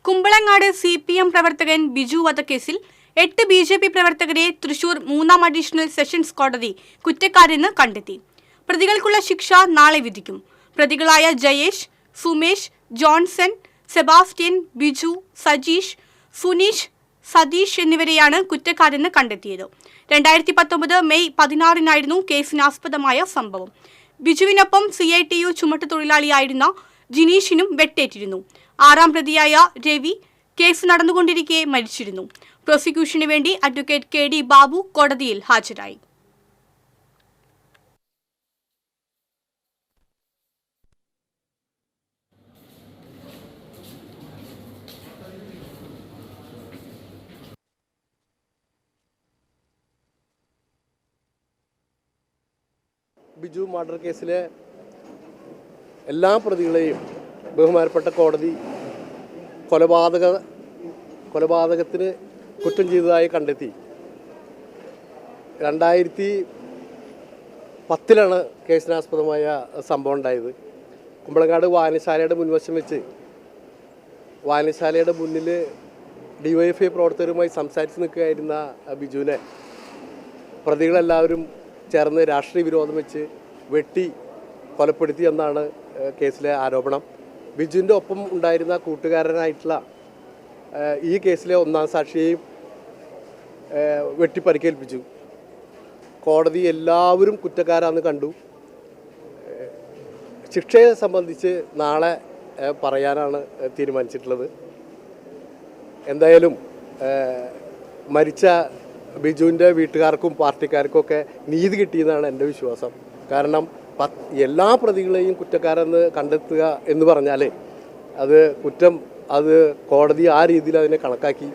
Kumbalangad CPM പ്രവർത്തകൻ ബിജു വധക്കേസിൽ 8 BJP പ്രവർത്തകരെ തൃശൂർ 3ാം അഡീഷണൽ സെഷൻസ് കോടതി കുറ്റക്കാരെന്ന് കണ്ടെത്തി. പ്രതികൾക്കുള്ള ശിക്ഷ നാളെ വിധിക്കും. പ്രതികളായ ജയേഷ്, സുമേഷ്, ജോൺസൺ, സെബാസ്റ്റ്യൻ, ബിജു, സജീഷ്, സുനീഷ്, സതീഷ് എന്നിവരെയാണ് കുറ്റക്കാരെന്ന് കണ്ടെത്തിയത്. 2019 മെയ് 16-നായിരുന്നു കേസിനാസ്പദമായ സംഭവം. ബിജുവിനൊപ്പം CITU ചുമട്ടുതൊഴിലാളിയായിരുന്ന ജിനീഷിനും വെട്ടേറ്റിരുന്നു. 6ാം പ്രതിയായ രവി കേസ് നടന്നുകൊണ്ടിരിക്കെ മരിച്ചിരുന്നു. പ്രോസിക്യൂഷന് വേണ്ടി അഡ്വക്കേറ്റ് KD ബാബു കോടതിയിൽ ഹാജരായി. ബിജു മർഡർ കേസിലെ എല്ലാ പ്രതികളെയും ബഹുമാനപ്പെട്ട കോടതി കൊലപാതകത്തിന് കുറ്റം ചെയ്തതായി കണ്ടെത്തി. 2010-ലാണ് കേസിനാസ്പദമായ സംഭവം ഉണ്ടായത്. കുമ്പളങ്ങാട് വായനശാലയുടെ മുൻവശം വെച്ച് വായനശാലയുടെ മുന്നിൽ DYFI പ്രവർത്തകരുമായി സംസാരിച്ച് നിൽക്കുകയായിരുന്ന ബിജുവിനെ പ്രതികളെല്ലാവരും ചേർന്ന് രാഷ്ട്രീയ വിരോധം വെച്ച് വെട്ടി കൊലപ്പെടുത്തി എന്നാണ് കേസിലെ ആരോപണം. ബിജുവിൻ്റെ ഒപ്പം ഉണ്ടായിരുന്ന കൂട്ടുകാരനായിട്ടുള്ള ഈ കേസിലെ 1ാം സാക്ഷിയെയും വെട്ടി പരിക്കേൽപ്പിച്ചു. കോടതി എല്ലാവരും കുറ്റക്കാരാണെന്ന് കണ്ടു. ശിക്ഷയെ സംബന്ധിച്ച് നാളെ പറയാനാണ് തീരുമാനിച്ചിട്ടുള്ളത്. എന്തായാലും മരിച്ച ബിജുവിൻ്റെ വീട്ടുകാർക്കും പാർട്ടിക്കാർക്കും ഒക്കെ നീതി കിട്ടിയെന്നാണ് എൻ്റെ വിശ്വാസം. കാരണം എല്ലാ പ്രതികളെയും കുറ്റക്കാരെന്ന് കണ്ടെത്തുക എന്ന് പറഞ്ഞാൽ അത് കോടതി ആ രീതിയിൽ അതിനെ കണക്കാക്കി